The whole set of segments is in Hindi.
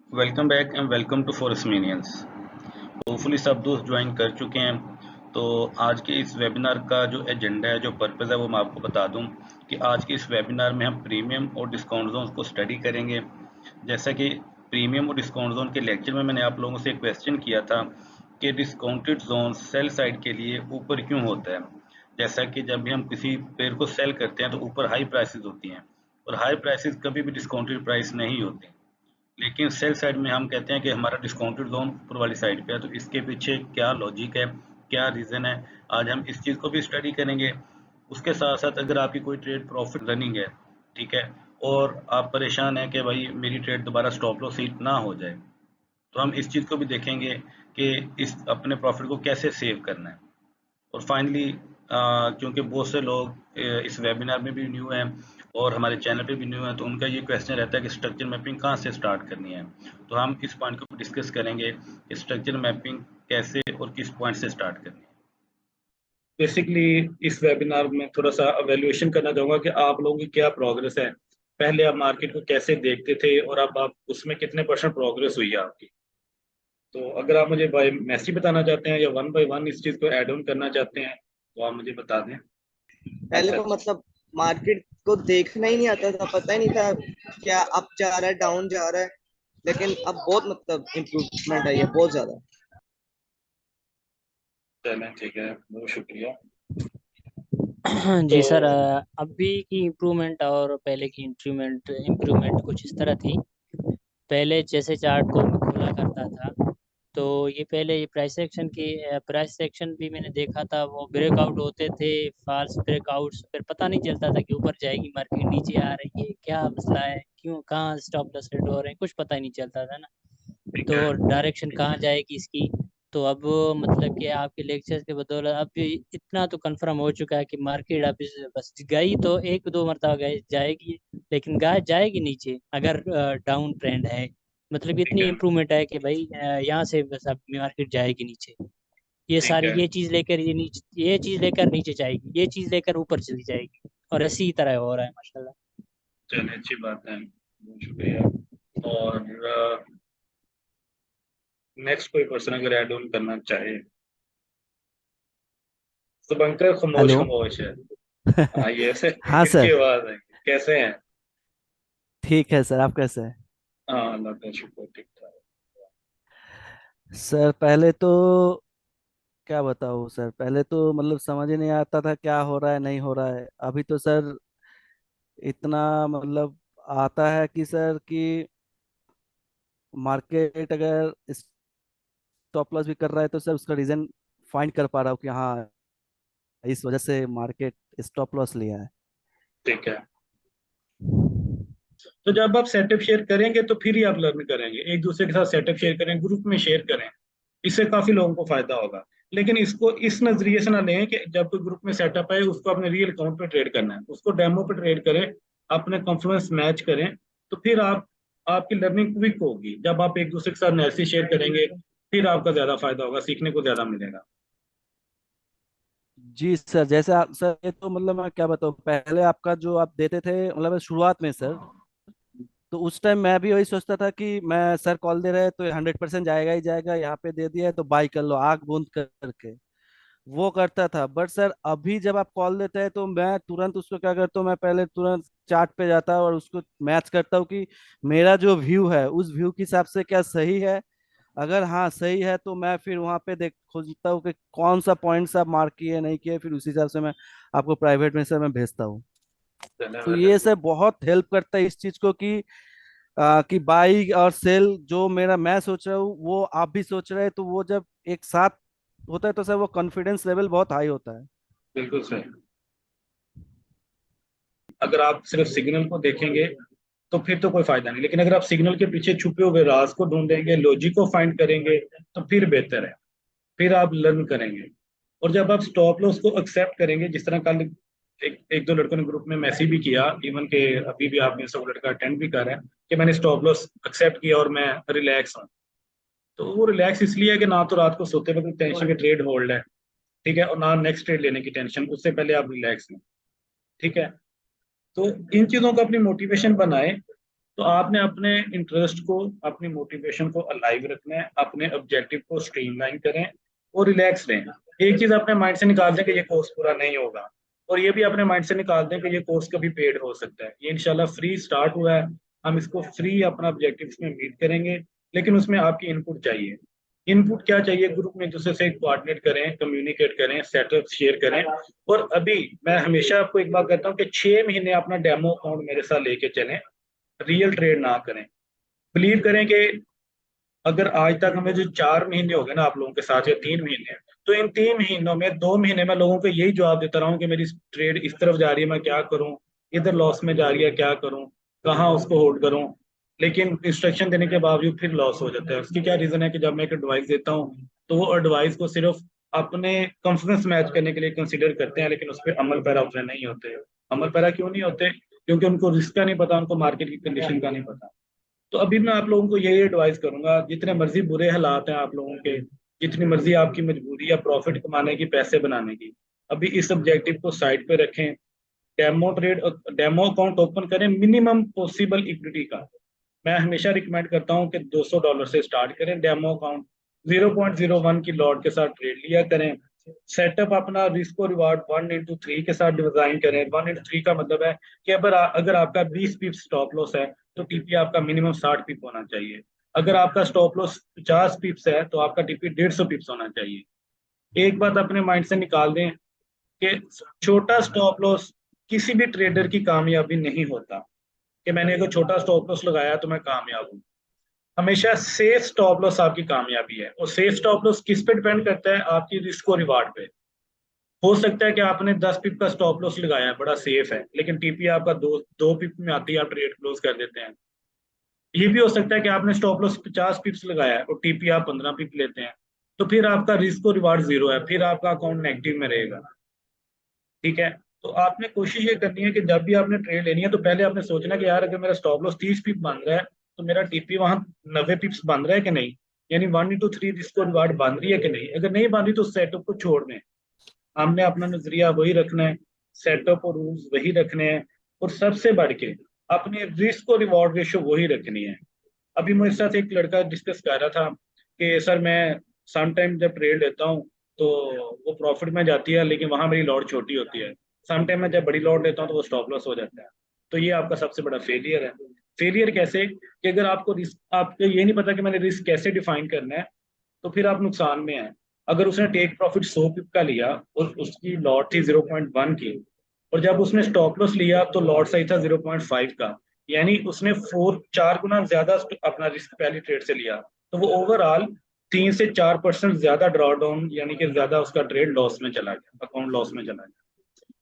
Welcome back and welcome to forest minions. Hopefully सब दोस्त ज्वाइन कर चुके हैं। तो आज के इस वेबिनार का जो एजेंडा है, जो पर्पज़ है, वो मैं आपको बता दूं कि आज के इस वेबिनार में हम प्रीमियम और डिस्काउंट जोन को स्टडी करेंगे। जैसा कि प्रीमियम और डिस्काउंट जोन के लेक्चर में मैंने आप लोगों से एक क्वेश्चन किया था कि डिस्काउंटेड जोन सेल साइड के लिए ऊपर क्यों होता है। जैसा कि जब भी हम किसी पेड़ को सेल करते हैं तो ऊपर हाई प्राइसेस होती हैं, और हाई प्राइसेस कभी भी डिस्काउंटेड प्राइस नहीं होती। लेकिन सेल साइड में हम कहते हैं कि हमारा डिस्काउंटेड जोन ऊपर वाली साइड पे है। तो इसके पीछे क्या लॉजिक है, क्या रीज़न है, आज हम इस चीज़ को भी स्टडी करेंगे। उसके साथ साथ अगर आपकी कोई ट्रेड प्रॉफिट रनिंग है, ठीक है, और आप परेशान हैं कि भाई मेरी ट्रेड दोबारा स्टॉप लॉस हिट ना हो जाए, तो हम इस चीज़ को भी देखेंगे कि इस अपने प्रॉफिट को कैसे सेव करना है। और फाइनली क्योंकि बहुत से लोग इस वेबिनार में भी न्यू हैं और हमारे चैनल पे भी न्यू हैं, तो उनका ये क्वेश्चन रहता है कि स्ट्रक्चर मैपिंग कहाँ से स्टार्ट करनी है। तो हम इस पॉइंट को डिस्कस करेंगे कि स्ट्रक्चर मैपिंग कैसे और किस पॉइंट से स्टार्ट करनी है। बेसिकली इस वेबिनार में थोड़ा सा अवेल्युएशन करना चाहूंगा कि आप लोगों की क्या प्रोग्रेस है। पहले आप मार्केट को कैसे देखते थे और अब आप उसमें कितने परसेंट प्रोग्रेस हुई है आपकी। तो अगर आप मुझे बाय मैसेज बताना चाहते हैं या वन बाय वन इस चीज को ऐड ऑन करना चाहते हैं तो आप मुझे बता दें। पहले तो मतलब मार्केट को देखना ही नहीं आता था, पता ही नहीं था क्या अप जा रहा है डाउन जा रहा है। लेकिन अब बहुत मतलब इम्प्रूवमेंट आई है, बहुत ज्यादा। चलें, ठीक है, बहुत शुक्रिया। जी सर, तो अभी की इम्प्रूवमेंट और पहले की इम्प्रूवमेंट इम्प्रूवमेंट कुछ इस तरह थी। पहले जैसे चार्ट को मैं खोला करता था, तो ये पहले ये प्राइस सेक्शन भी मैंने देखा था, वो ब्रेकआउट होते थे, फॉल्स ब्रेकआउट्स, फिर पता नहीं चलता था कि ऊपर जाएगी मार्केट, नीचे आ रही है, क्या मसला है, क्यों, कहाँ स्टॉप लॉस हिट हो रहे हैं, कुछ पता ही नहीं चलता था ना। ठीक है। तो डायरेक्शन कहाँ जाएगी इसकी। तो अब मतलब कि आपके लेक्चर्स के बदौलत अब इतना तो कंफर्म हो चुका है कि मार्केट अब बस गई तो एक दो मरतबा गई जाएगी, लेकिन जाएगी नीचे अगर डाउन ट्रेंड है। मतलब ठीक इतनी है। इम्प्रूवमेंट है कि भाई यहाँ से बस अब मार्केट जाएगी नीचे। ये ठीक सारी है। ये चीज लेकर नीचे जाएगी, ये चीज लेकर ऊपर चली जाएगी, और इसी तरह हो रहा है माशाल्लाह। चलें, अच्छी बात है, बहुत शुक्रिया। और नेक्स्ट कोई पर्सन अगर ऐड ऑन करना चाहे। शुभंकर खामोश हेलो। खामोश है। हाँ, ये से हाँ किसकी सर। आवाज है? कैसे हैं? ठीक है सर, आप कैसे हैं? हाँ, अल्लाह का शुक्र, ठीक ठाक। सर पहले तो क्या बताऊँ सर, पहले तो मतलब समझ ही नहीं आता था क्या हो रहा है नहीं हो रहा है। अभी तो सर इतना मतलब आता है कि सर कि मार्केट अगर स्टॉप लॉस भी कर रहा है तो सर उसका रीज़न फाइंड कर पा रहा हूँ कि हाँ इस वजह से मार्केट स्टॉप लॉस लिया है। ठीक है। तो जब आप सेटअप शेयर करेंगे तो फिर ही आप लर्न करेंगे, एक दूसरे के साथ सेटअप शेयर करें, ग्रुप में शेयर करें। इससे काफी लोगों को फायदा होगा। लेकिन इसको इस नजरिए से ना लें कि जब कोई ग्रुप में सेटअप है उसको अपने रियल अकाउंट पे ट्रेड करना है, उसको डेमो पे ट्रेड करें, अपने कॉन्फिडेंस मैच करें। तो फिर आप आपकी लर्निंग क्विक होगी। जब आप एक दूसरे के साथ मैसेज शेयर करेंगे फिर आपका ज्यादा फायदा होगा, सीखने को ज्यादा मिलेगा। जी सर, जैसे आप सर, ये तो मतलब मैं क्या बताऊँ, पहले आपका जो आप देते थे मतलब शुरुआत में सर, तो उस टाइम मैं भी वही सोचता था कि मैं सर कॉल दे रहे हैं तो 100% जाएगा ही जाएगा, यहाँ पे दे दिया है तो बाई कर लो आग बूंद करके वो करता था। बट सर अभी जब आप कॉल देते हैं तो मैं तुरंत उसको क्या करता हूँ, मैं पहले तुरंत चार्ट पे जाता हूँ और उसको मैच करता हूँ कि मेरा जो व्यू है उस व्यू के हिसाब से क्या सही है। अगर हाँ सही है तो मैं फिर वहां पे देख खोजता हूँ कि कौन सा पॉइंट्स आप मार्क किए नहीं किए, फिर उसी हिसाब से मैं आपको प्राइवेट में से मैं भेजता हूँ। चलें, तो वेल ये एंड सर गुड। बहुत हेल्प करता है इस चीज को कि बाई और सेल जो मेरा मैं सोच रहा हूँ वो आप भी सोच रहे हैं, तो वो जब एक साथ होता है तो सर वो कॉन्फिडेंस लेवल बहुत हाई होता है। बिल्कुल सही। अगर आप सिर्फ सिग्नल को देखेंगे तो फिर तो कोई फायदा नहीं, लेकिन अगर आप सिग्नल के पीछे छुपे हुए राज को ढूंढेंगे, लॉजिक को फाइंड करेंगे, तो फिर बेहतर है, फिर आप लर्न करेंगे। और जब आप स्टॉप लॉस को एक्सेप्ट करेंगे, जिस तरह कल एक दो लड़कों ने ग्रुप में मैसेज भी किया, इवन के अभी भी आप में से वो लड़का अटेंड भी कर रहा है कि मैंने स्टॉप लॉस एक्सेप्ट किया और मैं रिलैक्स हूँ। तो वो रिलैक्स इसलिए है कि ना तो रात को सोते वक्त टेंशन की ट्रेड होल्ड है, ठीक है, और ना नेक्स्ट ट्रेड लेने की टेंशन, उससे पहले आप रिलैक्स हैं। ठीक है। तो इन चीजों को अपनी मोटिवेशन बनाए तो आपने अपने इंटरेस्ट को, अपनी मोटिवेशन को अलाइव रखना है, अपने ऑब्जेक्टिव को स्ट्रीमलाइन करें और रिलैक्स रहें। एक चीज अपने माइंड से निकाल दें कि ये कोर्स पूरा नहीं होगा, और ये भी अपने माइंड से निकाल दें कि ये कोर्स कभी पेड हो सकता है। ये इंशाल्लाह फ्री स्टार्ट हुआ है, हम इसको फ्री अपना ऑब्जेक्टिव में मीट करेंगे, लेकिन उसमें आपकी इनपुट चाहिए। इनपुट क्या चाहिए? ग्रुप में एक दूसरे से कोऑर्डिनेट करें, कम्युनिकेट करें, सेटअप शेयर करें। और अभी मैं हमेशा आपको एक बात कहता हूँ कि 6 महीने अपना डेमो अकाउंट मेरे साथ लेके चलें, रियल ट्रेड ना करें। बिलीव करें कि अगर आज तक हमें जो 4 महीने हो गए ना आप लोगों के साथ, या 3 महीने, तो इन 3 महीनों में 2 महीने में लोगों को यही जवाब देता रहा हूँ कि मेरी ट्रेड इस तरफ जा रही है, मैं क्या करूँ, इधर लॉस में जा रही है, क्या करूँ, कहाँ उसको होल्ड करूँ। लेकिन इंस्ट्रक्शन देने के बावजूद फिर लॉस हो जाता है। उसकी क्या रीजन है कि जब मैं एक एडवाइस देता हूँ तो वो एडवाइस को सिर्फ अपने कॉन्फिडेंस मैच करने के लिए कंसिडर करते हैं, लेकिन उस पर अमल पैरा उतरे नहीं होते। अमल पैरा क्यों नहीं होते? क्योंकि उनको रिस्क का नहीं पता, उनको मार्केट की कंडीशन का नहीं पता। तो अभी मैं आप लोगों को यही एडवाइस करूंगा, जितने मर्जी बुरे हालात हैं आप लोगों के, जितनी मर्जी आपकी मजबूरी है प्रॉफिट कमाने की, पैसे बनाने की, अभी इस ऑब्जेक्टिव को साइड पे रखें। डेमो अकाउंट ओपन करें मिनिमम पॉसिबल इक्विटी का। मैं हमेशा रिकमेंड करता हूं कि $200 से स्टार्ट करें डेमो अकाउंट। 0.01 की लॉट के साथ ट्रेड लिया करें। सेटअप अपना रिस्क और रिवार्ड 1:3 के साथ डिजाइन करें। 1:3 का मतलब है कि अगर आपका 20 पिप स्टॉप लॉस है तो टीपी आपका मिनिमम 60 पिप होना चाहिए। अगर आपका स्टॉप लॉस 50 पिप्स है तो आपका टीपी 150 पिप्स होना चाहिए। एक बात अपने माइंड से निकाल दें कि छोटा स्टॉप लॉस किसी भी ट्रेडर की कामयाबी नहीं होता, कि मैंने अगर छोटा स्टॉप लॉस लगाया तो मैं कामयाब हूँ। हमेशा सेफ स्टॉप लॉस आपकी कामयाबी है। और सेफ स्टॉप लॉस किस पे डिपेंड करता है? आपकी रिस्क और रिवार्ड पे। हो सकता है कि आपने 10 पिप का स्टॉप लॉस लगाया है, बड़ा सेफ है, लेकिन टीपी आपका दो दो पिप में आती है, आप ट्रेड क्लोज कर देते हैं। ये भी हो सकता है कि आपने स्टॉप लॉस 50 पिप्स लगाया है और टीपी आप 15 पिप लेते हैं, तो फिर आपका रिस्क और रिवार्ड जीरो है, फिर आपका अकाउंट नेगेटिव में रहेगा। ठीक है? तो आपने कोशिश ये करनी है कि जब भी आपने ट्रेड लेनी है तो पहले आपने सोचना कि यार अगर मेरा स्टॉप लॉस 30 पिप बन रहा है तो मेरा टीपी वहां 90 पिप्स बन रहा है कि नहीं, यानी 1:3 रिस्क और रिवार्ड बन रही है कि नहीं। अगर नहीं बन रही तो सेटअप को छोड़ दें। हमने अपना नजरिया वही रखना है, सेटअप और रूल्स वही रखने हैं, और सबसे बढ़ के अपनी रिस्क और रिवॉर्ड रेशो वही रखनी है। अभी मेरे साथ एक लड़का डिस्कस कर रहा था कि सर मैं सम टाइम जब ट्रेड लेता हूँ तो वो प्रॉफिट में जाती है, लेकिन वहां मेरी लॉट छोटी होती है। सम टाइम मैं जब बड़ी लॉट लेता हूँ तो वो स्टॉप लॉस हो जाता है। तो ये आपका सबसे बड़ा फेलियर है। फेलियर कैसे? कि अगर आपको रिस्क, आपको ये नहीं पता कि मैंने रिस्क कैसे डिफाइन करना है, तो फिर आप नुकसान में हैं। अगर उसने टेक प्रॉफिट 100 पिप का लिया और उसकी लॉट थी 0.1 की, और जब उसने स्टॉप लॉस लिया तो लॉट साइज था 0.5 का, यानी उसने 4 गुना ज्यादा अपना रिस्क पहली ट्रेड से लिया, तो वो ओवरऑल 3 से 4% ज्यादा ड्रॉ डाउन, यानी कि ज्यादा उसका ट्रेड लॉस में चला गया, अकाउंट लॉस में चला गया।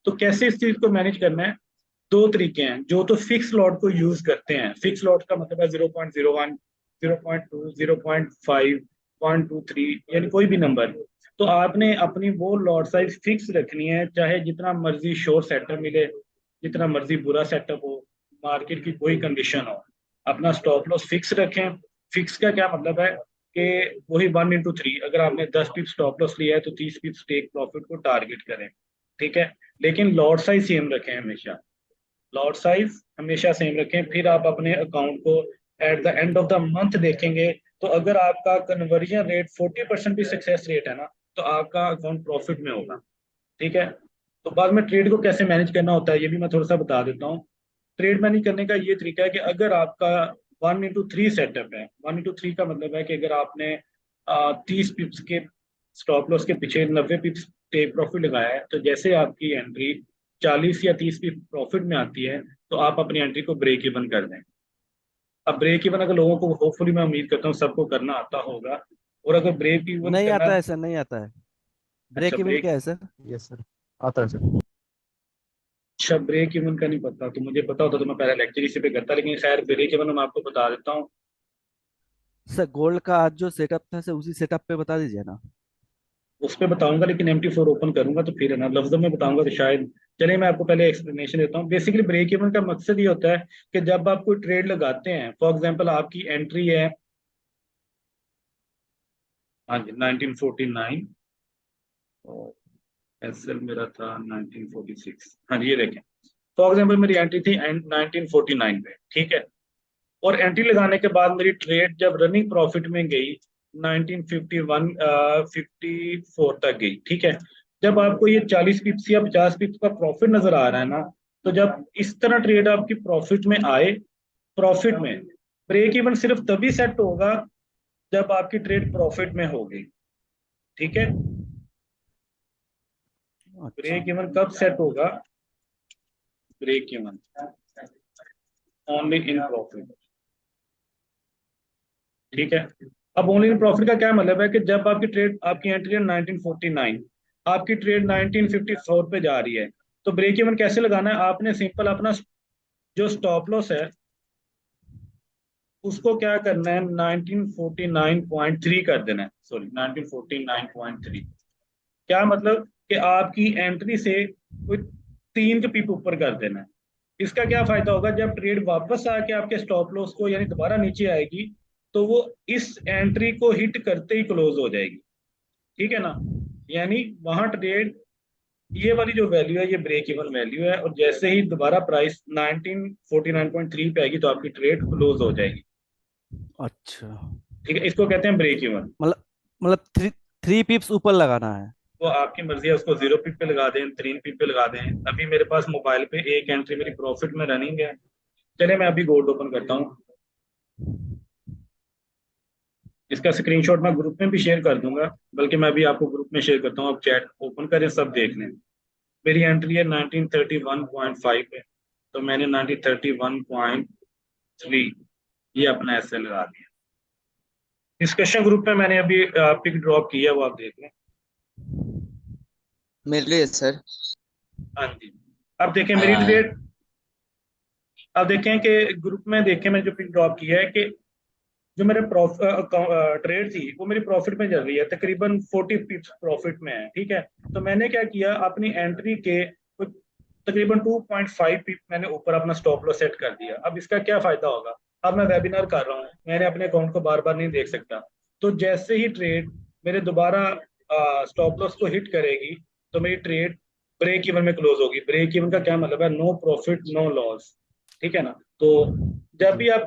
तो कैसे इस चीज को मैनेज करना है? दो तरीके हैं। जो तो फिक्स लॉट को यूज करते हैं, फिक्स लॉट का मतलब है 0.01, 0.2, 0.5, 0.23, यानी कोई भी नंबर। तो आपने अपनी वो लॉट साइज फिक्स रखनी है, चाहे जितना मर्जी शोर सेटअप मिले, जितना मर्जी बुरा सेटअप हो, मार्केट की कोई कंडीशन हो, अपना स्टॉप लॉस फिक्स रखें। फिक्स का क्या मतलब है? कि वही 1:3, अगर आपने 10 पिप स्टॉप लॉस लिया है तो 30 पिप टेक प्रॉफिट को टारगेट करें। ठीक है? लेकिन लॉट साइज सेम रखें हमेशा, लॉट साइज हमेशा सेम रखें। फिर आप अपने अकाउंट को at the end of the month देखेंगे, तो अगर आपका कन्वर्जन रेट 40% भी सक्सेस रेट है ना, तो आपका अकाउंट प्रॉफिट में होगा। ठीक है? तो बाद में ट्रेड को कैसे मैनेज करना होता है ये भी मैं थोड़ा सा बता देता हूँ। ट्रेड मैनेज करने का ये तरीका है कि अगर आपका 1:3 सेटअप है, 1:3 का मतलब है कि अगर आपने 30 पिप्स के स्टॉप लॉस के पीछे 90 पिप्स टेक प्रॉफिट लगाया है, तो जैसे आपकी एंट्री 40 या 30 पिप प्रॉफिट में आती है तो आप अपनी एंट्री को ब्रेक इवन कर दें। अब ब्रेक इवन अगर लोगों को, होपफुली मैं उम्मीद करता हूँ सबको करना आता होगा, और अगर ब्रेक इवन नहीं करना। आता है सर, नहीं आता है। अच्छा ब्रेक इवन ब्रेक, क्या है सर? यस सर, आता है सर। अच्छा ब्रेक इवन का नहीं पता, तो मुझे पता होता तो मैं पहले लेक्चर इसी पे करता, लेकिन खैर ब्रेक इवन मैं आपको बता देता हूँ। सर गोल्ड का आज जो सेटअप था सर, उसी सेटअप पे बता दीजिए ना। उस पर बताऊंगा, लेकिन MT4 ओपन करूंगा तो फिर है ना लफ्जों में बताऊंगा तो शायद। चलिए मैं आपको पहले एक्सप्लेनेशन देता हूँ। बेसिकली ब्रेक इवन का मकसद ये होता है कि जब आप कोई ट्रेड लगाते हैं, फॉर एग्जांपल आपकी एंट्री है, हाँ जी 1949, और एसएल मेरा था 1946, हाँ जी ये देखें। फॉर एग्जांपल मेरी एंट्री थी 1949 पे। ठीक है? और एंट्री लगाने के बाद मेरी ट्रेड जब रनिंग प्रॉफिट में गई 1951 54 तक गई, ठीक है। जब आपको ये 40 पिप्स या 50 पिप्स का प्रॉफिट नजर आ रहा है ना, तो जब इस तरह ट्रेड आपकी प्रॉफिट में आए, प्रॉफिट में ब्रेक इवन सिर्फ तभी सेट होगा जब आपकी ट्रेड प्रॉफिट में होगी, ठीक है। अच्छा। ब्रेक इवन कब सेट होगा? Break even only in profit, ठीक है। अब ओनली इन प्रॉफिट का क्या मतलब है कि जब आपकी ट्रेड, आपकी एंट्री है 1949, आपकी ट्रेड 1954 पे जा रही है, तो ब्रेक इवन कैसे लगाना है? आपने सिंपल अपना जो स्टॉप लॉस है उसको क्या करना है, 1949.3 कर देना है, सॉरी 1949.3। क्या मतलब कि आपकी एंट्री से कोई 3 पिप ऊपर कर देना है। इसका क्या फायदा होगा? जब ट्रेड वापस आके आपके स्टॉप लॉस को यानी दोबारा नीचे आएगी, तो वो इस एंट्री को हिट करते ही क्लोज हो जाएगी, ठीक है ना। यानी वहां ट्रेड, ये वाली जो वैल्यू है ये ब्रेक इवन वैल्यू है, और जैसे ही दोबारा प्राइस 1949.3 पे आएगी तो आपकी ट्रेड क्लोज हो जाएगी, अच्छा, ठीक है। इसको कहते हैं ब्रेक इवन। मतलब मतलब थ्री पिप्स ऊपर लगाना है। वो आपकी मर्जी है, उसको 0 पिप पे लगा दें, 3 पिप पे लगा दें। अभी मेरे पास मोबाइल पे एक एंट्री मेरी प्रॉफिट में रनिंग है। चले मैं अभी गोल्ड ओपन करता हूँ, इसका स्क्रीनशॉट मैं ग्रुप में भी शेयर कर दूंगा, बल्कि मैं भी आपको ग्रुप में शेयर करता हूँ, आप चैट ओपन करें, सब देख लें। मेरी एंट्री है 1931.5 पे, तो मैंने 1931.3 ये अपना ऐसे लगा दिया। डिस्कशन ग्रुप में मैंने अभी पिक ड्रॉप किया, वो आप देख लें। मिल रही है सर। हाँ जी। अब देखें मेरी आया ट्रेड, अब देखें कि ग्रुप में देखें मैंने जो पिक ड्रॉप किया है कि जो मेरे ट्रेड थी वो मेरी प्रॉफिट में चल रही है, तकरीबन 40 पिप्स प्रॉफिट में है, ठीक है। तो मैंने क्या किया, अपनी एंट्री के कुछ तकरीबन 2.5 पिप मैंने ऊपर अपना स्टॉप लॉस सेट कर दिया। अब इसका क्या फायदा होगा? अब मैं वेबिनार कर रहा हूँ, मैंने अपने अकाउंट को बार बार नहीं देख सकता, तो जैसे ही ट्रेड मेरे दोबारा स्टॉप लॉस को हिट करेगी तो मेरी ट्रेड ब्रेक इवन में क्लोज होगी। ब्रेक इवन का क्या मतलब है? नो प्रॉफिट नो लॉस, ठीक है ना। तो जब भी आप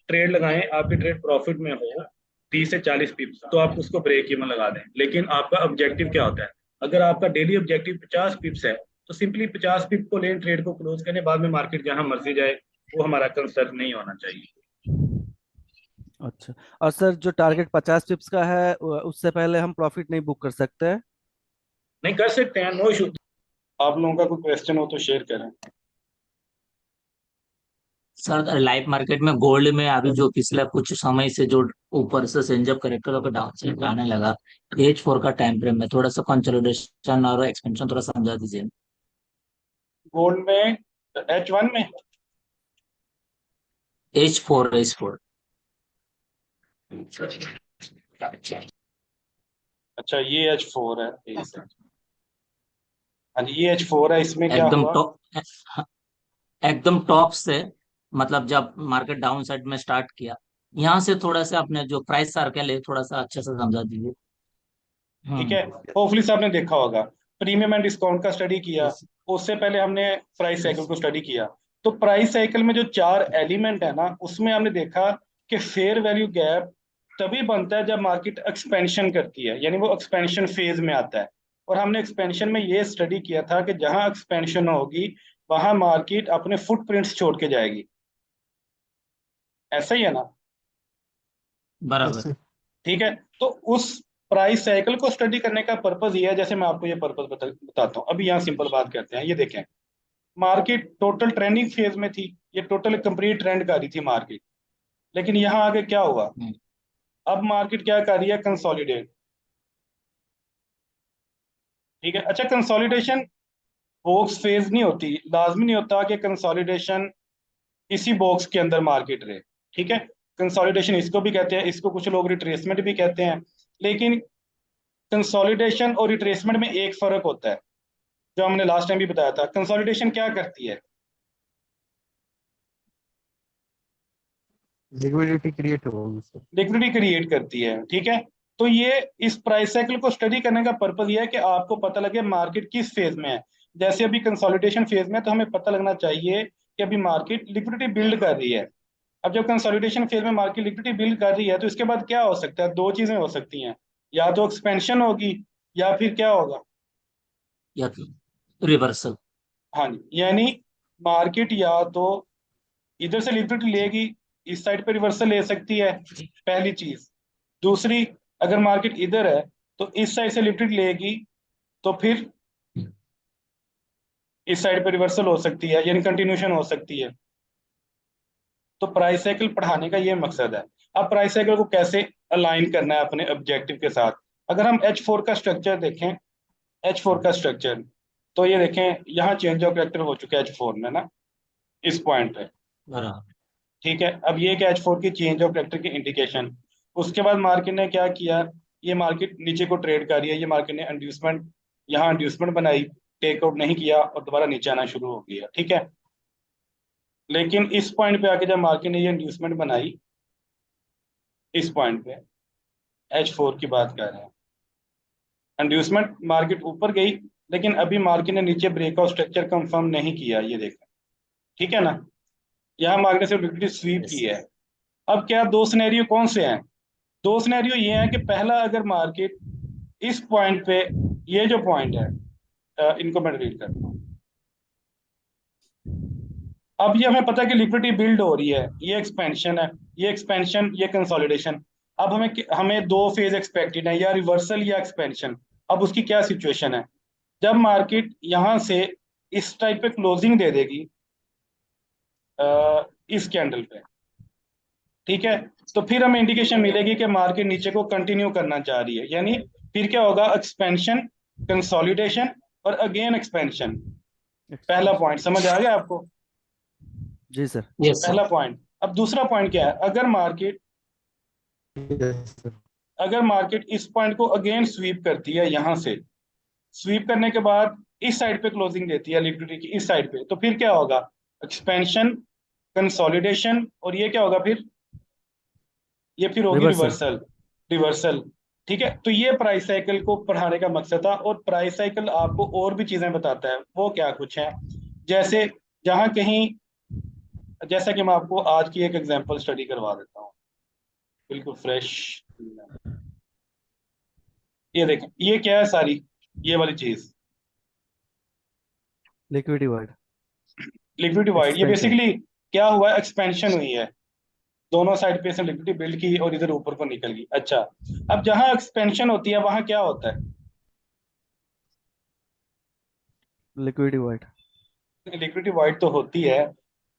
ट्रेड लगाएं, आपकी ट्रेड प्रॉफिट में हो 30 से 40 पिप्स, तो आप उसको ब्रेक इवन लगा दें। लेकिन आपका ऑब्जेक्टिव क्या होता है? अगर आपका डेली ऑब्जेक्टिव 50 पिप्स है तो सिंपली 50 पिप को लें, ट्रेड को क्लोज करने, बाद में मार्केट जहां मर्जी जाए, वो हमारा कंसर्न नहीं होना चाहिए। अच्छा, और सर जो टारगेट 50 पिप्स का है उससे पहले हम प्रॉफिट नहीं बुक कर सकते हैं? नहीं कर सकते हैं, नो इशू। आप लोगों का कोई क्वेश्चन हो तो शेयर करें। सर लाइव मार्केट में गोल्ड में अभी जो पिछले कुछ समय से जो ऊपर से सेंज अप करेक्टर होकर डाउन साइड आने लगा, H4 का टाइम फ्रेम में थोड़ा सा कंसोलिडेशन और एक्सपेंशन थोड़ा समझा दीजिए। गोल्ड में H1 में H4 अच्छा ये H4 है, ठीक है। हाँ जी ये H4 है, इसमें क्या एकदम हुआ? टॉप, एकदम टॉप से, मतलब जब मार्केट डाउन साइड में स्टार्ट किया, यहाँ से थोड़ा सा अपने जो प्राइस सर्कल है थोड़ा सा अच्छे से समझा दीजिए। ठीक है, होपफुली आपने देखा होगा प्रीमियम एंड डिस्काउंट का स्टडी किया, यस। उससे पहले हमने प्राइस साइकिल यस। को स्टडी किया। तो प्राइस साइकिल में जो 4 एलिमेंट है ना, उसमें हमने देखा कि फेयर वैल्यू गैप तभी बनता है जब मार्केट एक्सपेंशन करती है, यानी वो एक्सपेंशन फेज में आता है। और हमने एक्सपेंशन में ये स्टडी किया था कि जहां एक्सपेंशन होगी वहां मार्केट अपने फुटप्रिंट्स छोड़ के जाएगी। ऐसा ही है ना? बराबर। ठीक है। तो उस प्राइस साइकिल को स्टडी करने का पर्पज ये है, जैसे मैं आपको ये पर्पज बताता हूँ। अभी यहाँ सिंपल बात करते हैं, ये देखें, मार्केट टोटल ट्रेंडिंग फेज में थी, ये टोटल कंप्लीट ट्रेंड कर रही थी मार्केट। लेकिन यहाँ आगे क्या हुआ? अब मार्केट क्या कर रही है? कंसोलिडेट, ठीक है। अच्छा, कंसोलिडेशन बॉक्स फेज नहीं होती, लाजमी नहीं होता कि कंसोलिडेशन इसी बॉक्स के अंदर मार्केट रहे, ठीक है। कंसोलिडेशन इसको भी कहते हैं, इसको कुछ लोग रिट्रेसमेंट भी कहते हैं। लेकिन कंसोलिडेशन और रिट्रेसमेंट में एक फर्क होता है, जो हमने लास्ट टाइम भी बताया था। कंसोलिडेशन क्या करती है? लिक्विडिटी क्रिएट होगी सर। लिक्विडिटी क्रिएट करती है, ठीक है। तो ये इस प्राइस साइकिल को स्टडी करने का पर्पज ये है कि आपको पता लगे मार्केट किस फेज में है। जैसे अभी कंसोलिडेशन फेज में है, तो हमें पता लगना चाहिए कि अभी मार्केट लिक्विडिटी बिल्ड कर रही है। अब जब कंसोलिडेशन फेज में मार्केट लिक्विडिटी बिल्ड कर रही है तो इसके बाद क्या हो सकता है? दो चीजें हो सकती हैं, या तो एक्सपेंशन होगी या फिर क्या होगा? या तो रिवर्सल। हाँ जी, यानी मार्केट या तो इधर से लिक्विडिटी लेगी, इस साइड पे रिवर्सल ले सकती है, पहली चीज। दूसरी, अगर मार्केट इधर है तो इस साइड से लिक्विडिटी लेगी, तो फिर इस साइड पे रिवर्सल हो सकती है, यानी कंटिन्यूशन हो सकती है। तो प्राइस साइकिल पढ़ाने का ये मकसद है। अब प्राइस साइकिल को कैसे अलाइन करना है अपने ऑब्जेक्टिव के साथ? अगर हम H4 का स्ट्रक्चर देखें, H4 का स्ट्रक्चर, तो ये देखें यहाँ चेंज ऑफ कैरेक्टर हो चुका है H4 में ना, इस पॉइंट पे। बराबर। ठीक है, अब ये क्या H4 की चेंज ऑफ कैरेक्टर की इंडिकेशन। उसके बाद मार्केट ने क्या किया? ये मार्केट नीचे को ट्रेड कर रही है, ये मार्केट ने इंड्यूसमेंट, यहाँ इंड्यूसमेंट बनाई, टेकआउट नहीं किया और दोबारा नीचे आना शुरू हो गया। ठीक है, लेकिन इस पॉइंट पे आके जब मार्केट ने ये इंड्यूसमेंट बनाई, इस पॉइंट पे H4 की बात कर रहे हैं, इंड्यूसमेंट, मार्केट ऊपर गई, लेकिन अभी मार्केट ने नीचे ब्रेकआउट स्ट्रक्चर कंफर्म नहीं किया, ये देखा। ठीक है ना, यहाँ मार्केट ने सिर्फ लिक्विडिटी स्वीप की है। अब क्या दो सिनेरियो कौन से हैं? दो सिनेरियो ये हैं कि पहला, अगर मार्केट इस पॉइंट पे, ये जो पॉइंट है, इनको मैं डिलीट करता हूँ। अब ये हमें पता है कि लिक्विडिटी बिल्ड हो रही है, ये एक्सपेंशन है, ये एक्सपेंशन, ये कंसोलिडेशन। अब हमें हमें दो फेज एक्सपेक्टेड है, या रिवर्सल या एक्सपेंशन। अब उसकी क्या सिचुएशन है? जब मार्केट यहां से इस टाइप पे क्लोजिंग दे देगी, इस कैंडल पे, ठीक है, तो फिर हमें इंडिकेशन मिलेगी कि मार्केट नीचे को कंटिन्यू करना चाह रही है। यानी फिर क्या होगा? एक्सपेंशन, कंसोलिडेशन और अगेन एक्सपेंशन। पहला पॉइंट समझ आ गया आपको? जी सर। यस पहला सर। पॉइंट। अब दूसरा पॉइंट क्या है? Yes, sir. अगर मार्केट इस पॉइंट को अगेन स्वीप करती है, यहां से स्वीप करने के बाद इस साइड पे क्लोजिंग देती है लिक्विडिटी की, इस साइड पे, तो फिर क्या होगा? एक्सपेंशन, कंसोलिडेशन और ये क्या होगा फिर? ये फिर होगी रिवर्सल। रिवर्सल। रिवर्सल। ठीक है, तो ये प्राइस साइकिल को पढ़ाने का मकसद था। और प्राइस साइकिल आपको और भी चीजें बताता है, वो क्या कुछ है? जैसे जहां कहीं, जैसा कि मैं आपको आज की एक एग्जांपल स्टडी करवा देता हूँ, बिल्कुल फ्रेश। ये देखें, ये क्या है सारी, ये वाली चीज लिक्विडिटी वाइड लिक्विडिटी वाइड, ये एक्सपेंशन। बेसिकली क्या हुआ है? एक्सपेंशन हुई है, दोनों साइड पे से लिक्विडिटी बिल्ड की और इधर ऊपर को निकल गई। अच्छा, अब जहां एक्सपेंशन होती है वहां क्या होता है? Liquidity wide. लिक्विडिटी वाइड तो होती है।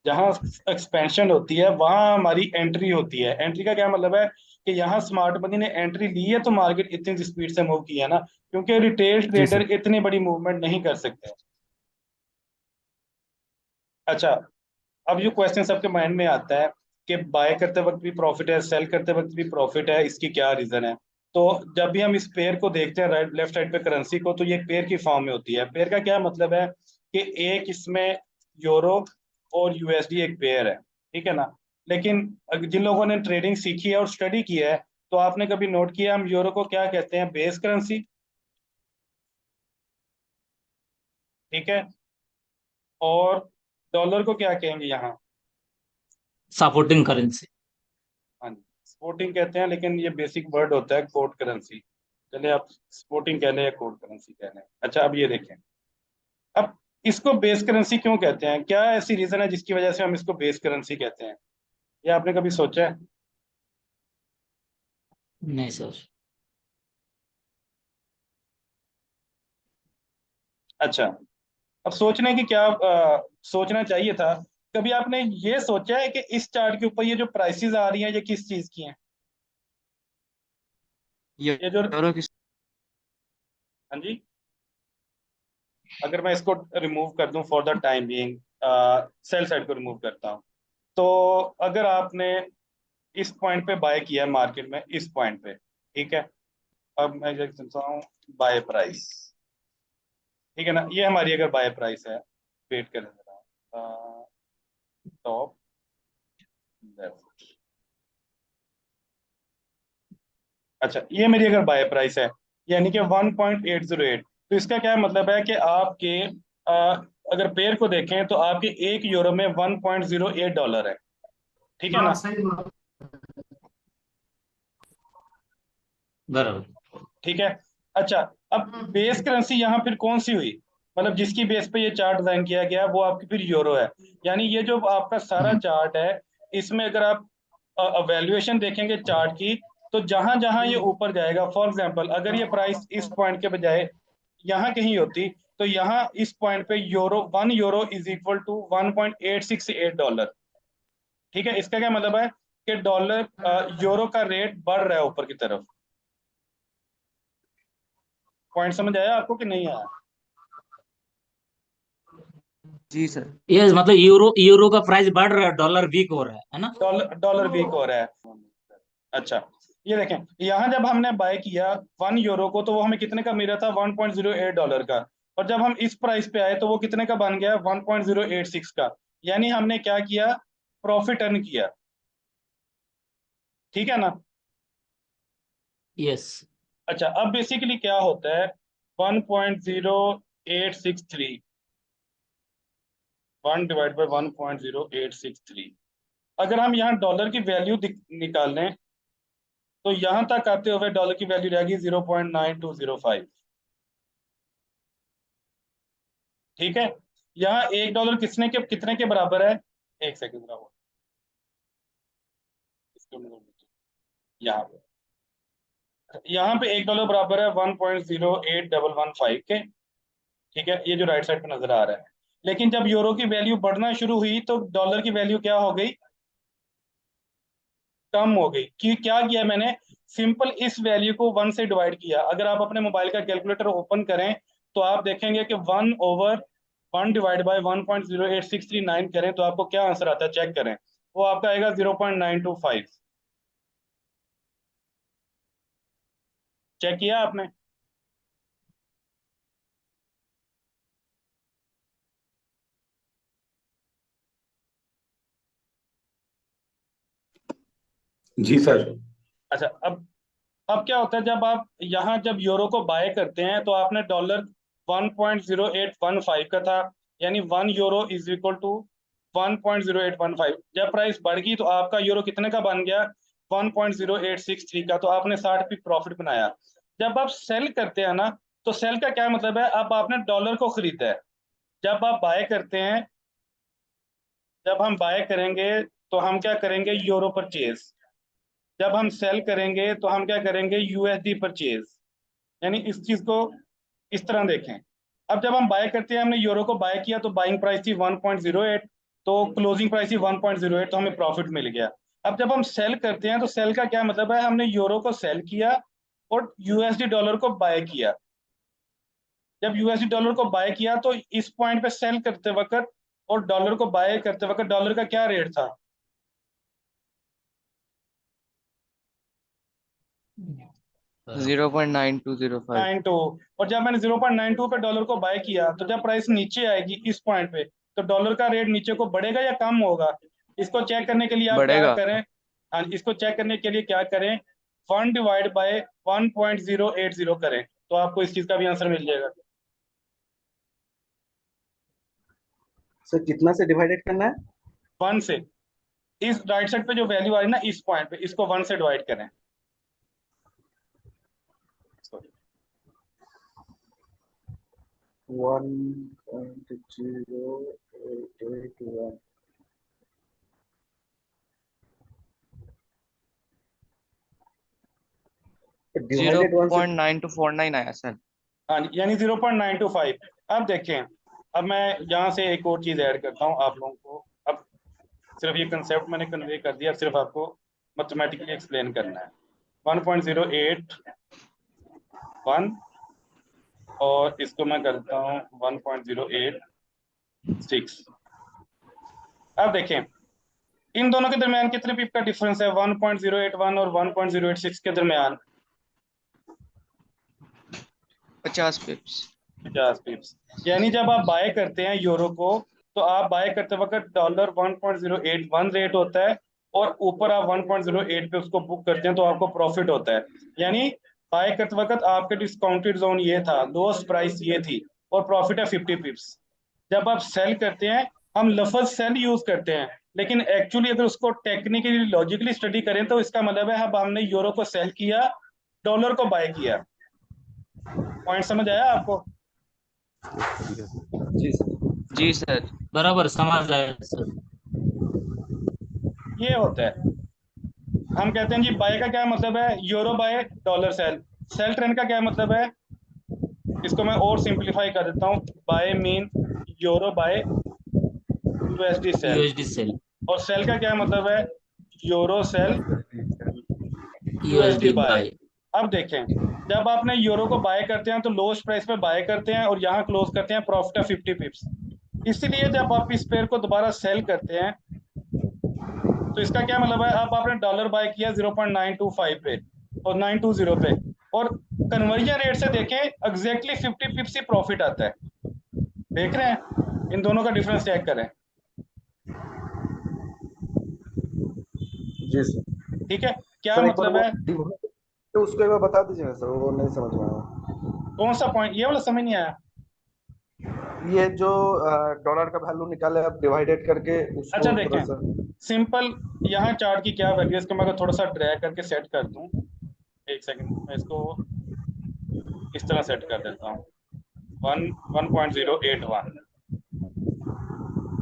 जहां एक्सपेंशन होती है वहां हमारी एंट्री होती है। एंट्री का क्या मतलब है? कि यहाँ स्मार्ट मनी ने एंट्री ली है तो मार्केट इतनी स्पीड से मूव किया ना, क्योंकि रिटेल जी सर। ट्रेडर इतनी बड़ी मूवमेंट नहीं कर सकते। अच्छा, अब जो क्वेश्चन सबके माइंड में आता है कि बाय करते वक्त भी प्रॉफिट है, सेल करते वक्त भी प्रॉफिट है, इसकी क्या रीजन है? तो जब भी हम इस पेयर को देखते हैं, राइट लेफ्ट साइड पे करेंसी को, तो ये पेयर की फॉर्म में होती है। पेयर का क्या मतलब है? कि एक इसमें यूरो और यूएसडी एक पेयर है, ठीक है ना। लेकिन जिन लोगों ने ट्रेडिंग सीखी है और स्टडी किया है, तो आपने कभी नोट किया हम यूरो को क्या कहते हैं? Base currency. ठीक है, और डॉलर को क्या कहेंगे यहाँ? Supporting currency. हाँ जी, स्पोर्टिंग कहते हैं, लेकिन ये बेसिक वर्ड होता है कोड करेंसी। चलिए आप स्पोर्टिंग कह लें या कोड करेंसी कह लें। अच्छा, अब ये देखें, अब इसको बेस करेंसी क्यों कहते हैं? क्या ऐसी रीजन है जिसकी वजह से हम इसको बेस करेंसी कहते हैं? ये आपने कभी सोचा है? नहीं सर। अच्छा, अब सोचने की क्या सोचना चाहिए था। कभी आपने ये सोचा है कि इस चार्ट के ऊपर ये जो प्राइसेस आ रही हैं ये किस चीज की हैं? ये जो, यूरो की हाँ जी, अगर मैं इसको रिमूव कर दूं for the time being, sell side को रिमूव करता हूं, तो अगर आपने इस पॉइंट पे बाय किया मार्केट में, इस पॉइंट पे, ठीक है, अब मैं जो चलता हूँ बाय प्राइस, ठीक है ना, ये हमारी अगर बाय प्राइस है, वेट कर जरा, टॉप लेफ्ट। अच्छा, ये मेरी अगर बाय प्राइस है, यानी कि 1.808, तो इसका क्या मतलब है कि आपके अगर पेयर को देखें तो आपके एक यूरो में $1.08 है। ठीक है ना। बराबर। ठीक है। अच्छा, अब बेस करेंसी यहाँ फिर कौन सी हुई, मतलब जिसकी बेस पे ये चार्ट डिजाइन किया गया वो आपकी फिर यूरो है। यानी ये जो आपका सारा चार्ट है, इसमें अगर आप वैल्यूएशन देखेंगे चार्ट की, तो जहां जहां ये ऊपर जाएगा, फॉर एग्जांपल अगर ये प्राइस इस पॉइंट के बजाय यहाँ कहीं होती, तो यहाँ इस पॉइंट पे यूरो इज इक्वल टू $1.868। ठीक है, इसका क्या मतलब है कि यूरो का रेट बढ़ रहा है ऊपर की तरफ। पॉइंट समझ आया आपको कि नहीं आया? जी सर। ये मतलब यूरो का प्राइस बढ़ रहा है, डॉलर वीक हो रहा है ना। डॉलर वीक हो रहा है। अच्छा, ये देखें, यहाँ जब हमने बाय किया 1 यूरो को, तो वो हमें कितने का मिला था, $1.08 का। और जब हम इस प्राइस पे आए तो वो कितने का बन गया, 1.086 का। यानी हमने क्या किया, प्रॉफिट अर्न किया। ठीक है ना। यस। अच्छा, अब बेसिकली क्या होता है, 1.0863, 1 डिवाइड बाई 1.0863, अगर हम यहाँ डॉलर की वैल्यू निकाल लें, तो यहां तक आते हुए डॉलर की वैल्यू रहेगी 0.9205। ठीक है, यहाँ $1 कितने के बराबर है, एक सेकंड रहो, यहाँ पे $1 बराबर है 1.08115 के। ठीक है, ये जो राइट साइड पे नजर आ रहा है। लेकिन जब यूरो की वैल्यू बढ़ना शुरू हुई तो डॉलर की वैल्यू क्या हो गई, कम हो गई। कि क्या किया मैंने, सिंपल इस वैल्यू को 1 से डिवाइड किया। अगर आप अपने मोबाइल का कैलकुलेटर ओपन करें तो आप देखेंगे कि 1/1 डिवाइड बाई 1.08639 करें तो आपको क्या आंसर आता है, चेक करें। वो आपका आएगा 0.925। चेक किया आपने? जी सर। अच्छा, अब क्या होता है, जब यूरो को बाय करते हैं तो आपने डॉलर 1.0815 का था, यानी 1 यूरो इज इक्वल टू 1.0815। जब प्राइस बढ़ गई तो आपका यूरो कितने का बन गया, 1.0863 का, तो आपने 60 p प्रॉफिट बनाया। जब आप सेल करते हैं ना, तो सेल का क्या मतलब है, अब आपने डॉलर को खरीदा है। जब आप बाय करते हैं, जब हम बाय करेंगे तो हम क्या करेंगे, यूरो परचेज। जब हम सेल करेंगे तो हम क्या करेंगे, यूएसडी परचेज। यानी इस चीज को इस तरह देखें। अब जब हम बाय करते हैं, हमने यूरो को बाय किया तो बाइंग प्राइस थी 1.08, तो क्लोजिंग प्राइस थी 1.08, तो हमें प्रॉफिट मिल गया। अब जब हम सेल करते हैं तो सेल का क्या मतलब है, हमने यूरो को सेल किया और यूएसडी डॉलर को बाय किया। जब यूएसडी डॉलर को बाय किया तो इस पॉइंट पे सेल करते वक्त और डॉलर को बाय करते वक्त डॉलर का क्या रेट था, 0.9205। 92। और जब मैंने 0.92 पे डॉलर को बाय किया, तो जब प्राइस नीचे आएगी इस पॉइंट पे, तो डॉलर का रेट नीचे को बढ़ेगा या कम होगा। इसको चेक करने के लिए आप क्या बढ़ेगा। करें, हाँ, इसको चेक करने के लिए क्या करें, 1 डिवाइड बाय 1.080 करें, तो आपको इस चीज का भी आंसर मिल जाएगा। सर कितना से डिवाइडेड करना है? 1 से, इस राइट साइड पे जो वैल्यू आ रही है ना इस पॉइंट पे, इसको 1 से डिवाइड करें। 1.0881। डिवाइडेड 1 से 0.9249 आया सर। हाँ, यानी 0.925। अब देखें, अब मैं यहाँ से एक और चीज ऐड करता हूँ आप लोगों को। अब सिर्फ ये कंसेप्ट मैंने कन्वे कर दिया, अब सिर्फ आपको मैथमेटिकली एक्सप्लेन करना है। 1.081 और इसको मैं करता हूँ 1.086। अब देखें, इन दोनों के दरमियान कितने पिप का डिफरेंस है, 1.081 और 1.086 के दरमियान 50 पिप्स। 50 पिप्स। यानी जब आप बाय करते हैं यूरो को, तो आप बाय करते वक्त डॉलर 1.081 रेट होता है और ऊपर आप 1.08 पे उसको बुक करते हैं तो आपको प्रॉफिट होता है। यानी बाय करते वक्त आपके डिस्काउंटेड जोन ये था, लोएस्ट प्राइस ये थी, और प्रॉफिट है 50 पिप्स। जब आप सेल करते हैं हम लफ्ज सेल यूज करते हैं, लेकिन एक्चुअली अगर उसको टेक्निकली लॉजिकली स्टडी करें तो इसका मतलब है अब हमने यूरो को सेल किया, डॉलर को बाय किया। पॉइंट समझ आया आपको? जी सर। जी सर। बराबर समझ आया सर। ये होता है, हम कहते हैं जी बाय का क्या मतलब है, euro buy dollar sell. Sell trend का क्या मतलब है, इसको मैं और सिंपलीफाई कर देता हूँ, buy mean euro buy USD sell. USD sell, और सेल का क्या मतलब है, euro sell USD USD buy. Buy. अब देखें, जब आपने यूरो को बाय करते हैं तो लोएस्ट प्राइस पे बाय करते हैं और यहाँ क्लोज करते हैं प्रॉफिट ऑफ 50 पिप्स। इसलिए जब आप इस पेयर को दोबारा सेल करते हैं तो इसका क्या मतलब है, अब आपने डॉलर बाय किया 0.925 पे और 920 पे, और कन्वर्जन रेट से देखें एग्जैक्टली 50 पिप्स ही प्रॉफिट आता है। देख रहे हैं, इन दोनों का डिफरेंस चेक करें। जी सर। ठीक है, क्या सर एक बार मतलब वो है, तो उसको एक बार बता दीजिएगा सर, वो नहीं समझ में आया। कौन सा पॉइंट, ये वाला समझ नहीं आया? ये जो डॉलर का वैल्यू निकाले आप डिवाइडेड करके उसको अच्छा थोड़ा देखें, सा। सिंपल यहाँ चार्ट की क्या वैल्यू है, इसको मैं अगर थोड़ा सा ड्रैग करके सेट कर दूं, एक सेकंड मैं इसको इस तरह सेट कर देता हूँ, 1.081।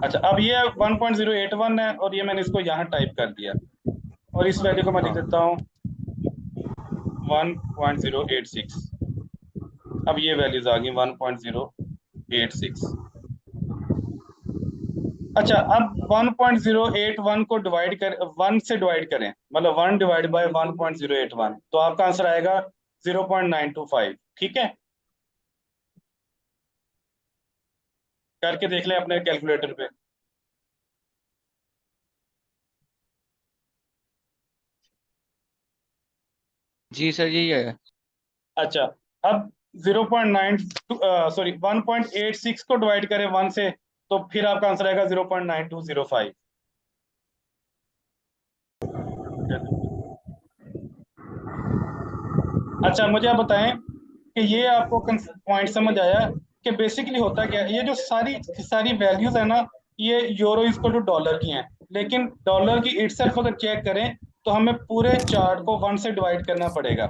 अच्छा, अब ये 1.081 है और ये मैंने इसको यहाँ टाइप कर दिया और इस वैल्यू को मैं लिख देता हूँ 1.086। अब ये वैल्यूज आ गई 1.086। अच्छा, अब 1.081 को डिवाइड कर 1 से डिवाइड करें, मतलब 1 डिवाइड बाय 1.081, तो आपका आंसर आएगा 0.925। ठीक है, करके देख लें अपने कैलकुलेटर पे। जी सर यही है। अच्छा, अब 0.9 सॉरी 1.86 को डिवाइड करें 1 से, तो फिर आपका आंसर आएगा 0.9205। अच्छा, मुझे आप बताएं कि ये आपको पॉइंट समझ आया कि बेसिकली होता क्या है, ये जो सारी सारी वैल्यूज है ना, ये यूरो इक्वल टू डॉलर की हैं, लेकिन डॉलर की इटसेल्फ अगर चेक करें तो हमें पूरे चार्ट को 1 से डिवाइड करना पड़ेगा।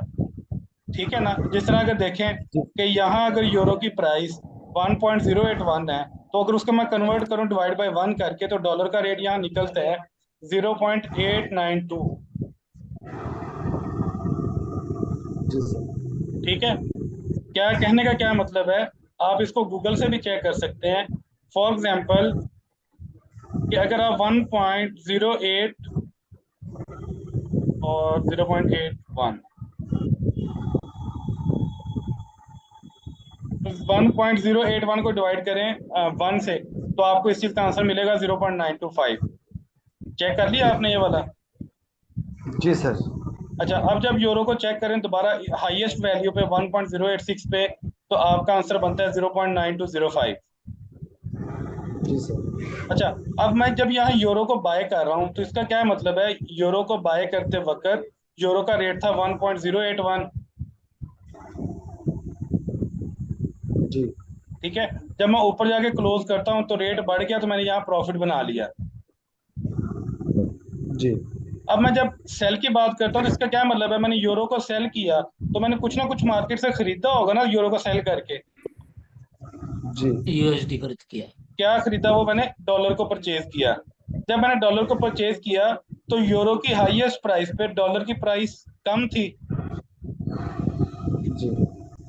ठीक है ना, जिस तरह अगर देखें कि यहाँ अगर यूरो की प्राइस 1.081 है, तो अगर उसको मैं कन्वर्ट करूं डिवाइड बाय 1 करके, तो डॉलर का रेट यहाँ निकलता है 0.892। जी सर। ठीक है, क्या कहने का क्या मतलब है, आप इसको गूगल से भी चेक कर सकते हैं। फॉर एग्जाम्पल कि अगर आप 1.08 और 0.81, 1.081 को डिवाइड करें 1 से, तो आपको इस चीज का आंसर मिलेगा 0.925। चेक कर लिया आपने ये वाला? जी सर। अच्छा, अब जब यूरो को चेक करें दोबारा हाईएस्ट वैल्यू पे 1.086 पे, तो आपका आंसर बनता है 0.9205। जी सर। अच्छा, अब मैं जब यहाँ यूरो को बाय कर रहा हूँ तो इसका क्या मतलब है, यूरो को बाय करते वक्त यूरो का रेट था 1.081। जी। ठीक है, जब मैं ऊपर जाके क्लोज करता हूँ तो रेट बढ़ गया, तो मैंने यहाँ प्रॉफिट बना लिया। जी। अब मैं जब सेल की बात करता हूँ तो इसका क्या मतलब है, मैंने यूरो को सेल किया तो मैंने कुछ ना कुछ मार्केट से खरीदा होगा ना यूरो को सेल करके। जी। यूएसडी खरीद किया। क्या खरीदा, वो मैंने डॉलर को परचेज किया। जब मैंने डॉलर को परचेज किया तो यूरो की हाईएस्ट प्राइस पे डॉलर की प्राइस कम थी। जी।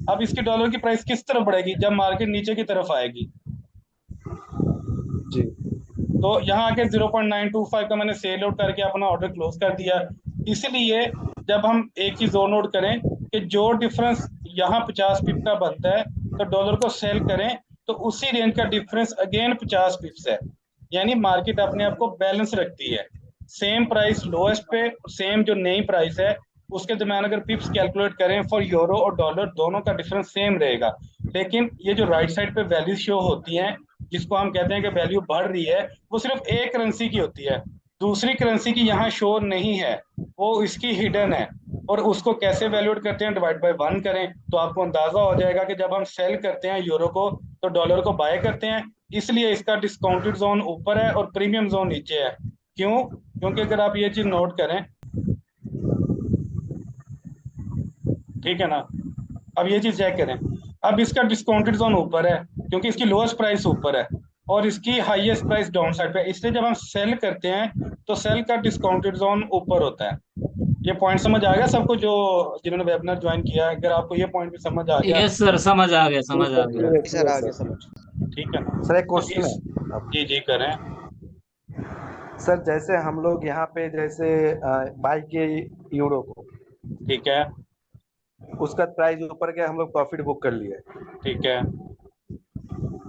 अब इसकी डॉलर की प्राइस किस तरफ बढ़ेगी, जब मार्केट नीचे की तरफ आएगी। जी। तो यहाँ आके 0.925 का मैंने सेल आउट करके अपना ऑर्डर क्लोज कर दिया। इसलिए जब हम एक चीज और नोट करें कि जो डिफरेंस यहाँ 50 पिप का बनता है, तो डॉलर को सेल करें तो उसी रेंज का डिफरेंस अगेन 50 पिप्स है। यानी मार्केट अपने आप को बैलेंस रखती है, सेम प्राइस लोएस्ट पे, सेम जो नई प्राइस है उसके दरम्यान अगर पिप्स कैलकुलेट करें फॉर यूरो और डॉलर, दोनों का डिफरेंस सेम रहेगा। लेकिन ये जो राइट साइड पे वैल्यू शो होती हैं, जिसको हम कहते हैं कि वैल्यू बढ़ रही है, वो सिर्फ एक करेंसी की होती है, दूसरी करेंसी की यहाँ शो नहीं है, वो इसकी हिडन है। और उसको कैसे वैल्यूएट करते हैं, डिवाइड बाय 1 करें तो आपको अंदाजा हो जाएगा कि जब हम सेल करते हैं यूरो को तो डॉलर को बाय करते हैं, इसलिए इसका डिस्काउंटेड जोन ऊपर है और प्रीमियम जोन नीचे है। क्यों? क्योंकि अगर आप ये चीज नोट करें, ठीक है ना, अब ये चीज चेक करें, अब इसका डिस्काउंटेड जोन ऊपर है क्योंकि इसकी लोएस्ट प्राइस ऊपर है और इसकी हाईएस्ट प्राइस डाउन साइड पे है, इसलिए जब हम सेल करते हैं तो सेल का डिस्काउंटेड जोन ऊपर होता है। ये पॉइंट समझ आ गया सबको जो जिन्होंने वेबिनार ज्वाइन किया है? अगर आपको ये पॉइंट भी समझ आ गया, यस सर, समझ आ गया, समझ आ गया। सर आगे समझ। ठीक है ना? सर एक तो क्वेश्चन इस है अब। जी करें। सर जैसे हम लोग यहाँ पे जैसे बाई किए यूरो को, ठीक है, उसका प्राइस ऊपर गया, हम लोग प्रॉफिट बुक कर लिए, ठीक है,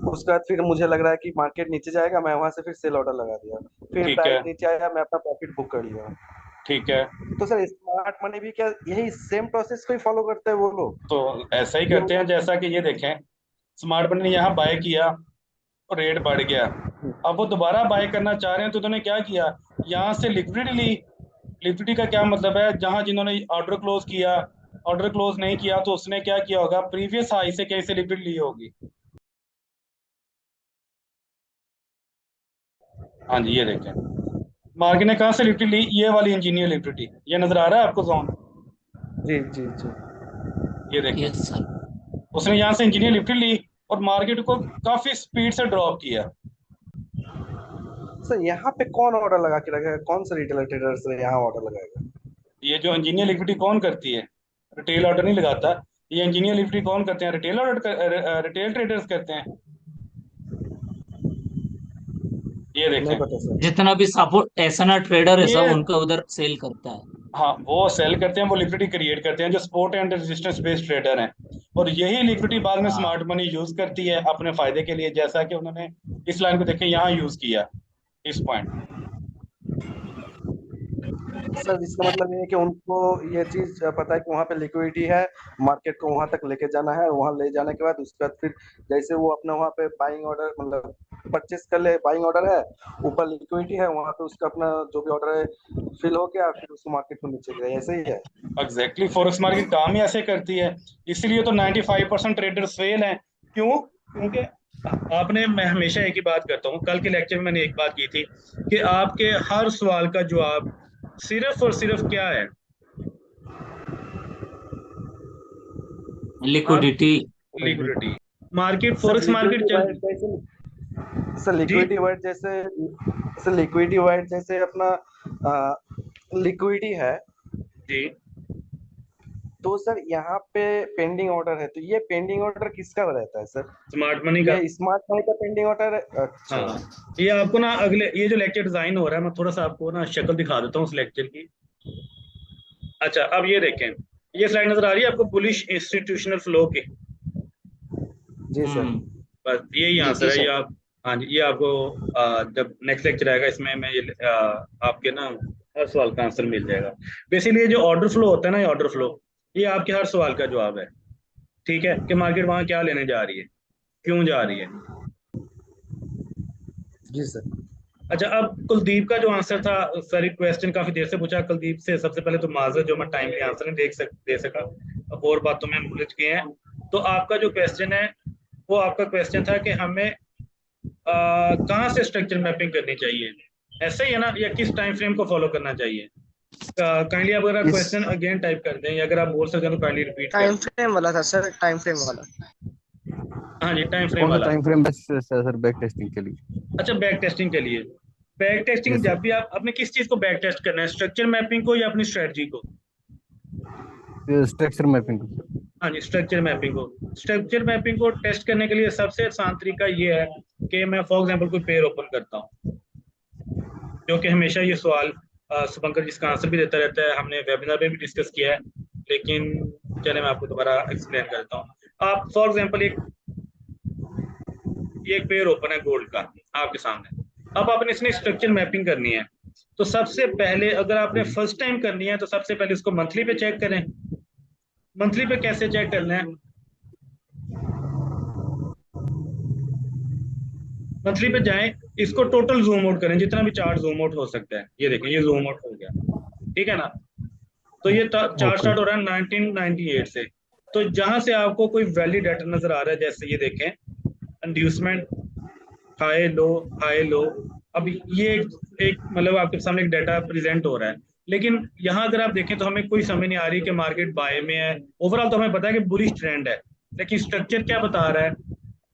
उसके बाद फिर मुझे लग रहा है कि मार्केट नीचे जाएगा, मैं वहां से फिर सेल ऑर्डर लगा दिया, फिर ठीक प्राइस है, नीचे आया, मैं अपना प्रॉफिट बुक कर लिया। ठीक है। तो सर स्मार्ट मनी भी क्या यही सेम प्रोसेस को ही फॉलो करते हैं वो लोग? तो ऐसा ही करते हैं, जैसा कि ये देखें, स्मार्ट मनी ने यहाँ बाय किया और रेट बढ़ गया, अब वो दोबारा बाय करना चाह रहे हैं तो उन्होंने क्या किया, यहाँ से लिक्विडिटी ली। लिक्विडिटी का क्या मतलब है? जहां जिन्होंने ऑर्डर क्लोज किया, ऑर्डर क्लोज नहीं किया तो उसने क्या किया होगा, प्रीवियस हाई से कैसे लिक्विडिटी ली होगी। हाँ जी, ये देखें, मार्केट ने कहाँ से लिक्विडिटी ली, ये वाली इंजीनियर लिक्विडिटी, ये नजर आ रहा है आपको जोन? जी जी जी। ये देखें, यस सर। उसने यहाँ से इंजीनियर लिक्विडिटी ली और मार्केट को काफी स्पीड से ड्रॉप किया। सर यहाँ पे कौन ऑर्डर लगा के रखेगा, कौन सा रिटेलर ट्रेडर से यहाँ ऑर्डर लगाएगा? ये जो इंजीनियर लिक्विडिटी कौन करती है? रिटेल ऑर्डर नहीं लगाता, ये इंजीनियर लिक्विडिटी कौन करते हैं? रिटेल ऑर्डर, रिटेल ट्रेडर्स करते हैं। ये नहीं देखें, पता सर। जितना भी सपोर्ट ऐसा ट्रेडर है सब ये उनका उधर सेल करता है। हाँ, वो सेल करते हैं, वो लिक्विडिटी क्रिएट करते हैं, जो support and resistance based trader हैं, और यही लिक्विडिटी बाद में हाँ स्मार्ट मनी यूज करती है अपने फायदे के लिए, जैसा कि उन्होंने इस लाइन को देखें यहाँ यूज किया, इस पॉइंट। सर इसका मतलब ये है कि उनको ये चीज पता है कि वहाँ पे लिक्विडिटी है, मार्केट को वहां तक लेके जाना है, वहां ले जाने के बाद उसके बाद फिर जैसे वो अपना वहाँ पे बाइंग ऑर्डर मतलब परचेस कर ले, बाइंग ऑर्डर है, ऊपर लिक्विडिटी है, वहाँ पे उसका अपना जो भी ऑर्डर है फिल हो गया, फिर उसको मार्केट को नीचे गिरा, ऐसे ही है? एग्जैक्टली, फॉरेक्स मार्केट काम ही ऐसे करती है, इसीलिए तो 95% ट्रेडर्स फेल हैं। क्यों? क्योंकि आपने, मैं हमेशा एक ही बात करता हूँ, कल के लेक्चर में मैंने एक बात की थी कि आपके हर सवाल का जवाब सिर्फ और सिर्फ क्या है? आप liquidity. Liquidity. Market, sir forex market liquidity चल वाइट जैसे, सर जी लिक्विडिटी वाइट जैसे, सर लिक्विडिटी वाइट जैसे अपना लिक्विडिटी है, जी। तो सर यहाँ पे पेंडिंग ऑर्डर है, तो ये पेंडिंग ऑर्डर किसका रहता है सर? स्मार्ट मनी का। ये स्मार्ट मनी का पेंडिंग ऑर्डर है? अच्छा। हाँ, ये आपको ना अगले, ये जो लेक्चर डिजाइन हो रहा है, मैं थोड़ा सा आपको ना शक्ल दिखा देता हूँ उस लेक्चर की। अच्छा, अब ये देखें, ये स्लाइड नजर आ रही है आपको, बुलिश इंस्टीट्यूशनल फ्लो की? जी सर। बस यही जी आंसर है ये। सर। आप, हाँ जी, ये आपको जब नेक्स्ट लेक्चर आएगा इसमें मैं ये आपके ना हर सवाल का आंसर मिल जाएगा। बेसिकली ये जो ऑर्डर फ्लो होता है ना, ये ऑर्डर फ्लो, ये आपके हर सवाल का जवाब है। ठीक है, कि मार्केट वहां क्या लेने जा रही है, क्यों जा रही है। जी सर। अच्छा, अब कुलदीप का जो आंसर था, सर क्वेश्चन काफी देर से पूछा कुलदीप से, सबसे पहले तो माजरत जो मैं टाइमली आंसर नहीं दे सका, अब और बातों में हम उलझ गए हैं। तो आपका जो क्वेश्चन है, वो आपका क्वेश्चन था कि हमें कहाँ से स्ट्रक्चर मैपिंग करनी चाहिए, ऐसे ही है ना, या किस टाइम फ्रेम को फॉलो करना चाहिए? काइंडली आप अगर इस क्वेश्चन अगेन टाइप कर दें, या अगर आप बोल सकते हैं तो काइंडली रिपीट कर टाइम दें। फ्रेम वाला था सर, टाइम फ्रेम वाला। हाँ जी, टाइम फ्रेम कौन सा वाला। टाइम फ्रेम बेस्ट है सर बैक टेस्टिंग के लिए? अच्छा, बैक टेस्टिंग के लिए, बैक टेस्टिंग यस जब भी आप अपने किस चीज को बैक टेस्ट करना है, स्ट्रक्चर मैपिंग को या अपनी स्ट्रेटजी को? Sir structure mapping. हाँ जी, स्ट्रक्चर मैपिंग को। स्ट्रक्चर मैपिंग को टेस्ट करने के लिए सबसे आसान तरीका ये है कि मैं फॉर एग्जांपल कोई पेयर ओपन करता हूँ, जो कि हमेशा ये सवाल शुभंकर जिसका आंसर भी देता रहता है, हमने वेबिनार में भी डिस्कस किया है, लेकिन चले मैं आपको दोबारा एक्सप्लेन करता हूँ। आप फॉर एग्जांपल ये एक पेयर ओपन है गोल्ड का आपके सामने, अब आपने इसमें स्ट्रक्चर मैपिंग करनी है, तो सबसे पहले अगर आपने फर्स्ट टाइम करनी है तो सबसे पहले इसको मंथली पे चेक करें। मंथली पे कैसे चेक करना है? मंथली पे जाएं, इसको टोटल जूम आउट करें, जितना भी चार्ट जूम आउट हो सकता है। ये देखें, ये जूम आउट हो गया, ठीक है ना? तो ये चार्ट स्टार्ट हो रहा है 1998 से, तो जहां से आपको कोई वैलिड डाटा नजर आ रहा है, जैसे ये देखें इंड्यूसमेंट, हाई लो। अब ये एक मतलब आपके सामने एक डाटा प्रेजेंट हो रहा है, लेकिन यहाँ अगर आप देखें तो हमें कोई समझ नहीं आ रही कि मार्केट बाय में है। ओवरऑल तो हमें पता है कि बुलिश ट्रेंड है, लेकिन स्ट्रक्चर क्या बता रहा है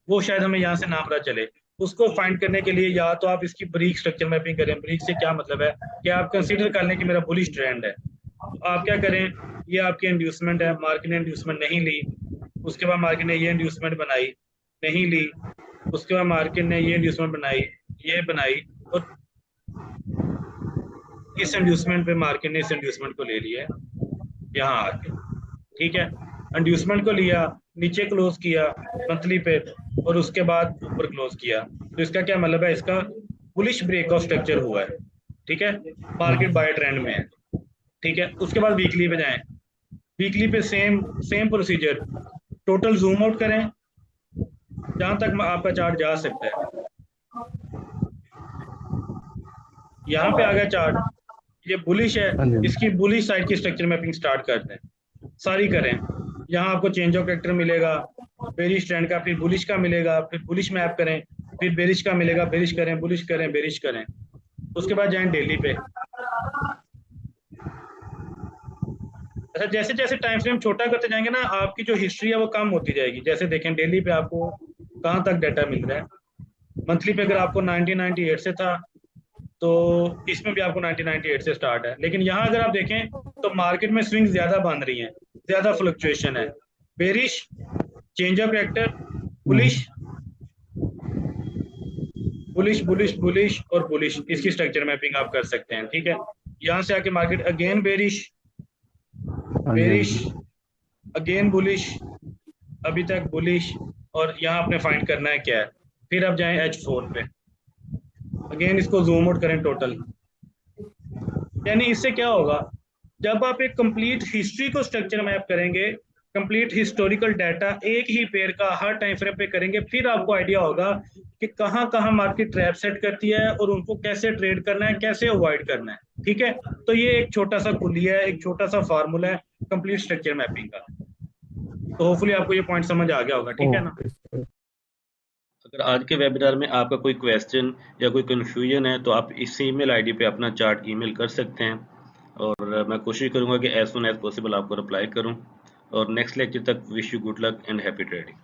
वो शायद हमें यहाँ से ना पता चले। उसको फाइंड करने के लिए या तो आप इसकी ब्रीक स्ट्रक्चर मैपिंग करें। ब्रीक से क्या मतलब है कि आप कंसीडर कर लें कि मेरा बुलिश ट्रेंड है, तो आप क्या करें, ये आपकी इंड्यूसमेंट है, मार्केट ने इंड्यूसमेंट नहीं ली, उसके बाद मार्केट ने ये इंड्यूसमेंट बनाई, नहीं ली, उसके बाद मार्केट ने ये इंड्यूसमेंट बनाई, ये बनाई, और इस इंड्यूसमेंट पे मार्केट ने इस इंड्यूसमेंट को ले लिया यहाँ आके। ठीक है, इंड्यूसमेंट को लिया, नीचे क्लोज किया मंथली पे, और उसके बाद ऊपर क्लोज किया। तो इसका क्या मतलब है, इसका बुलिश ब्रेक ऑफ स्ट्रक्चर हुआ है। ठीक है, मार्केट बाय ट्रेंड में है। ठीक है, उसके बाद वीकली पे जाएं। वीकली पे same procedure, total zoom out करें जहां तक आपका चार्ट जा सकता है। यहाँ पे आ गया चार्ट, ये बुलिश है, इसकी बुलिश साइड की स्ट्रक्चर मैपिंग स्टार्ट करते हैं, सारी करें। यहाँ आपको चेंज ऑफ कैरेक्टर मिलेगा, बेरिश ट्रेंड का, फिर बुलिश का मिलेगा, फिर बुलिश मैप करें, फिर बेरिश का मिलेगा, बेरिश करें, बुलिश करें, बेरिश करें। उसके बाद जाएं डेली पे। अच्छा, जैसे जैसे टाइम फ्रेम छोटा करते जाएंगे ना, आपकी जो हिस्ट्री है वो कम होती जाएगी। जैसे देखें डेली पे आपको कहाँ तक डाटा मिल रहा है। मंथली पे अगर आपको 1998 से था, तो इसमें भी आपको 1998 से स्टार्ट है। लेकिन यहाँ अगर आप देखें तो मार्केट में स्विंग ज्यादा बन रही हैं, ज्यादा फ्लक्चुएशन है। Bearish, change of character, bullish, bullish bullish bullish और बुलिश, इसकी स्ट्रक्चर मैपिंग आप कर सकते हैं। ठीक है, यहाँ से आके market again bearish, bearish, again bullish, अभी तक बुलिश, और यहाँ आपने फाइंड करना है क्या है। फिर आप जाएं H4 पे, अगेन इसको जूम आउट करें टोटल। यानी इससे क्या होगा, जब आप एक कंप्लीट हिस्ट्री को स्ट्रक्चर मैप करेंगे, कंप्लीट हिस्टोरिकल डाटा एक ही पेयर का हर टाइम फ्रेम पे करेंगे, फिर आपको आइडिया होगा कि कहाँ कहाँ मार्केट ट्रैप सेट करती है और उनको कैसे ट्रेड करना है, कैसे अवॉइड करना है। ठीक है, तो ये एक छोटा सा कुलिया है, एक छोटा सा फार्मूला है कंप्लीट स्ट्रक्चर मैपिंग का। तो होपफुली आपको ये पॉइंट समझ आ गया होगा। ठीक है ना। अगर आज के वेबिनार में आपका कोई क्वेश्चन या कोई कन्फ्यूजन है तो आप इस ईमेल आईडी पे अपना चार्ट ईमेल कर सकते हैं, और मैं कोशिश करूंगा कि एज सुन एज पॉसिबल आपको रिप्लाई करूं। और नेक्स्ट लेक्चर तक wish you good luck and happy trading.